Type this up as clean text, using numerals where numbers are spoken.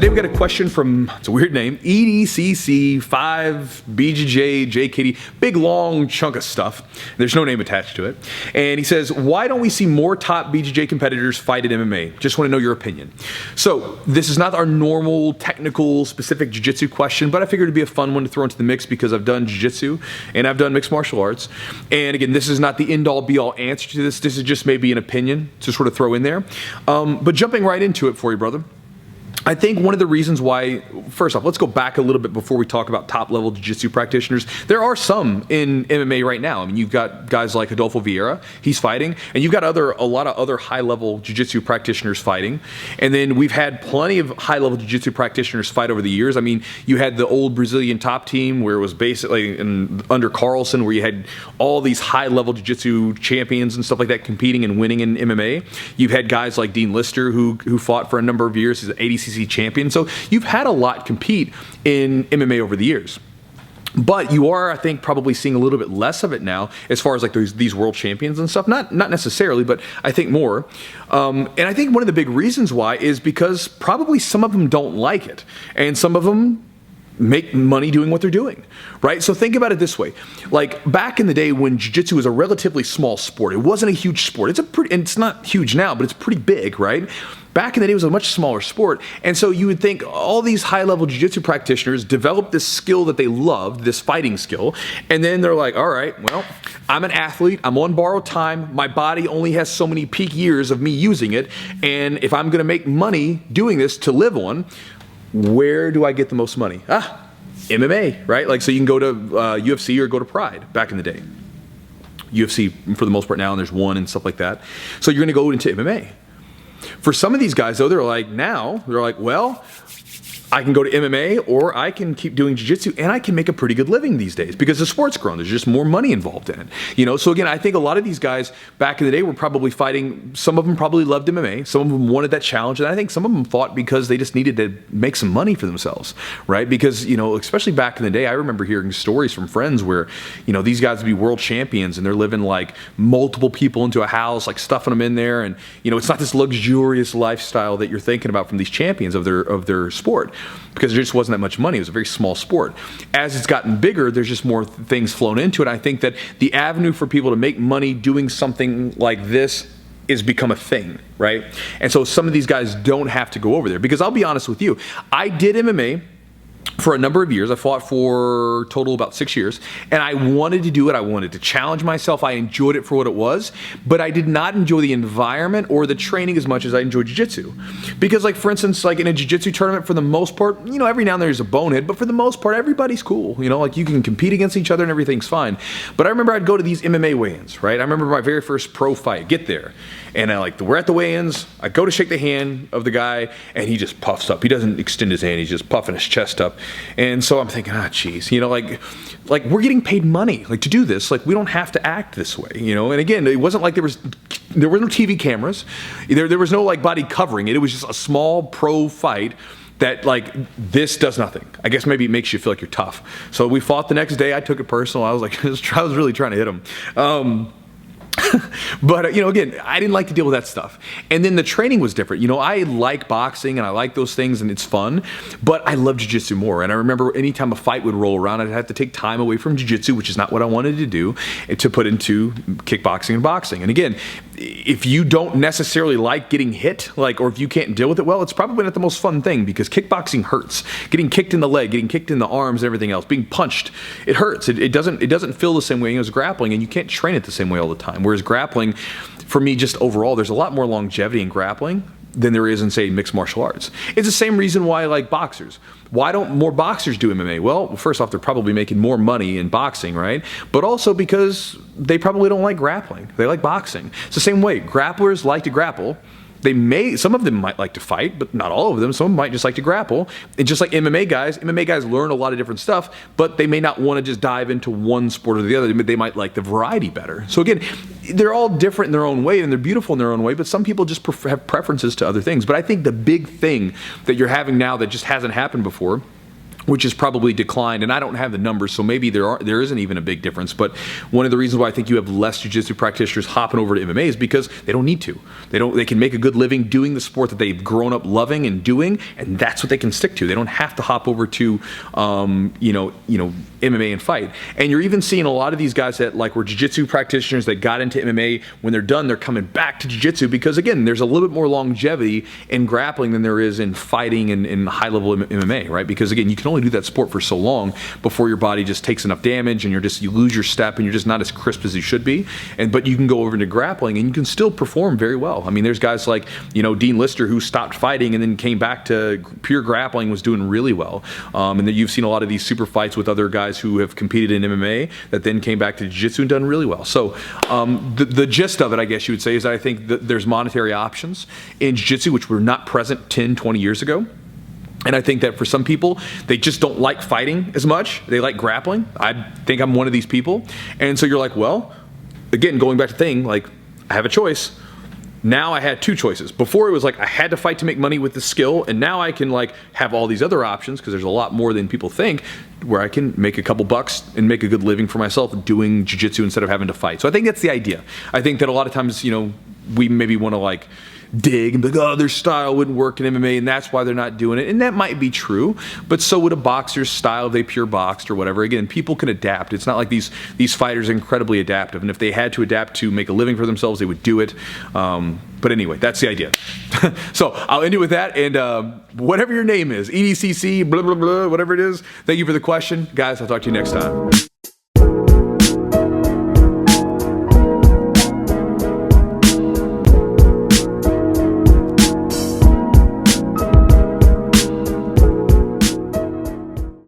today we got a question from, it's a weird name, EDCC 5 BJJ JKD, big long chunk of stuff. There's no name attached to it. And he says, why don't we see more top BJJ competitors fight in MMA? Just want to know your opinion. So this is not our normal technical specific jiu-jitsu question, but I figured it'd be a fun one to throw into the mix because I've done jiu-jitsu and I've done mixed martial arts. And again, this is not the end-all be-all answer to this. This is just maybe an opinion to sort of throw in there. But jumping right into it for you, brother. I think one of the reasons why, first off, let's go back a little bit before we talk about top-level jiu-jitsu practitioners. There are some in MMA right now. I mean, you've got guys like Adolfo Vieira, he's fighting, and you've got a lot of other high-level jiu-jitsu practitioners fighting. And then we've had plenty of high-level jiu-jitsu practitioners fight over the years. I mean, you had the old Brazilian top team where it was basically under Carlson, where you had all these high-level jiu-jitsu champions and stuff like that competing and winning in MMA. You've had guys like Dean Lister who fought for a number of years. He's an ADCC champion. So you've had a lot compete in MMA over the years. But you are, I think, probably seeing a little bit less of it now as far as like these world champions and stuff. Not necessarily, but I think more. And I think one of the big reasons why is because probably some of them don't like it. And some of them make money doing what they're doing, right? So think about it this way. Like back in the day when jiu-jitsu was a relatively small sport, it wasn't a huge sport. It's not huge now, but it's pretty big, right? Back in the day, it was a much smaller sport. And so you would think all these high-level jiu-jitsu practitioners developed this skill that they loved, this fighting skill. And then they're like, all right, well, I'm an athlete. I'm on borrowed time. My body only has so many peak years of me using it. And if I'm going to make money doing this to live on, where do I get the most money? MMA, right? Like, so you can go to UFC or go to Pride back in the day. UFC, for the most part now, and there's one and stuff like that. So you're going to go into MMA. For some of these guys, though, they're like, well, I can go to MMA or I can keep doing jiu-jitsu and I can make a pretty good living these days because the sport's grown. There's just more money involved in it. You know, so again, I think a lot of these guys back in the day were probably fighting. Some of them probably loved MMA. Some of them wanted that challenge. And I think some of them fought because they just needed to make some money for themselves, right? Because, you know, especially back in the day, I remember hearing stories from friends where, you know, these guys would be world champions and they're living like multiple people into a house, like stuffing them in there. And, you know, it's not this luxurious lifestyle that you're thinking about from these champions of their sport. Because there just wasn't that much money. It was a very small sport. As it's gotten bigger, there's just more things flown into it. I think that the avenue for people to make money doing something like this is become a thing, right? And so some of these guys don't have to go over there. Because I'll be honest with you, I did MMA for a number of years. I fought for total about 6 years, and I wanted to do it. I wanted to challenge myself. I enjoyed it for what it was, but I did not enjoy the environment or the training as much as I enjoyed jiu-jitsu. Because like, for instance, like in a jiu-jitsu tournament, for the most part, you know, every now and then there's a bonehead, but for the most part, everybody's cool. You know, like you can compete against each other and everything's fine. But I remember I'd go to these MMA weigh-ins, right? I remember my very first pro fight, get there, and we're at the weigh-ins, I go to shake the hand of the guy, and he just puffs up. He doesn't extend his hand, he's just puffing his chest up. And so I'm thinking, geez, you know, like we're getting paid money, like to do this. Like we don't have to act this way, you know. And again, it wasn't like there were no TV cameras, there was no like body covering it. It was just a small pro fight that like this does nothing. I guess maybe it makes you feel like you're tough. So we fought the next day. I took it personal. I was like, I was really trying to hit him. But, you know, again, I didn't like to deal with that stuff. And then the training was different. You know, I like boxing and I like those things and it's fun, but I love jiu-jitsu more. And I remember anytime a fight would roll around, I'd have to take time away from jiu-jitsu, which is not what I wanted to do, and to put into kickboxing and boxing. And again, if you don't necessarily like getting hit, or if you can't deal with it well, it's probably not the most fun thing because kickboxing hurts. Getting kicked in the leg, getting kicked in the arms, and everything else, being punched, it hurts. It doesn't feel the same way as grappling, and you can't train it the same way all the time. Whereas grappling, for me, just overall, there's a lot more longevity in grappling than there is in, say, mixed martial arts. It's the same reason why I like boxers. Why don't more boxers do MMA? Well, first off, they're probably making more money in boxing, right? But also because they probably don't like grappling. They like boxing. It's the same way. Grapplers like to grapple. Some of them might like to fight, but not all of them. Some might just like to grapple. And just like MMA guys learn a lot of different stuff, but they may not want to just dive into one sport or the other. They might like the variety better. So again, they're all different in their own way, and they're beautiful in their own way, but some people just have preferences to other things. But I think the big thing that you're having now that just hasn't happened before which has probably declined, and I don't have the numbers, so maybe there isn't even a big difference. But one of the reasons why I think you have less jiu-jitsu practitioners hopping over to MMA is because they don't need to. They can make a good living doing the sport that they've grown up loving and doing, and that's what they can stick to. They don't have to hop over to MMA and fight. And you're even seeing a lot of these guys that were jiu-jitsu practitioners that got into MMA. When they're done, they're coming back to jiu-jitsu because, again, there's a little bit more longevity in grappling than there is in fighting and in high-level MMA, right? Because, again, you can only do that sport for so long before your body just takes enough damage and you lose your step and you're just not as crisp as you should be. But you can go over into grappling and you can still perform very well. I mean, there's guys like Dean Lister, who stopped fighting and then came back to pure grappling, was doing really well. And then you've seen a lot of these super fights with other guys who have competed in MMA that then came back to jiu-jitsu and done really well. So the gist of it, I guess you would say, is that I think that there's monetary options in jiu-jitsu which were not present 10, 20 years ago. And I think that for some people, they just don't like fighting as much. They like grappling. I think I'm one of these people. And so you're like, well, again, going back to the thing, I have a choice. Now I had two choices. Before it was I had to fight to make money with the skill, and now I can have all these other options because there's a lot more than people think, where I can make a couple bucks and make a good living for myself doing jiu-jitsu instead of having to fight. So I think that's the idea. I think that a lot of times, we maybe want to dig and be like, oh, their style wouldn't work in MMA and that's why they're not doing it. And that might be true, but so would a boxer's style if they pure boxed or whatever. Again, people can adapt. It's not like these fighters are incredibly adaptive, and if they had to adapt to make a living for themselves, they would do it. But anyway, that's the idea. So I'll end it with that, and whatever your name is, EDCC, blah, blah, blah, whatever it is, thank you for the question. Guys, I'll talk to you next time.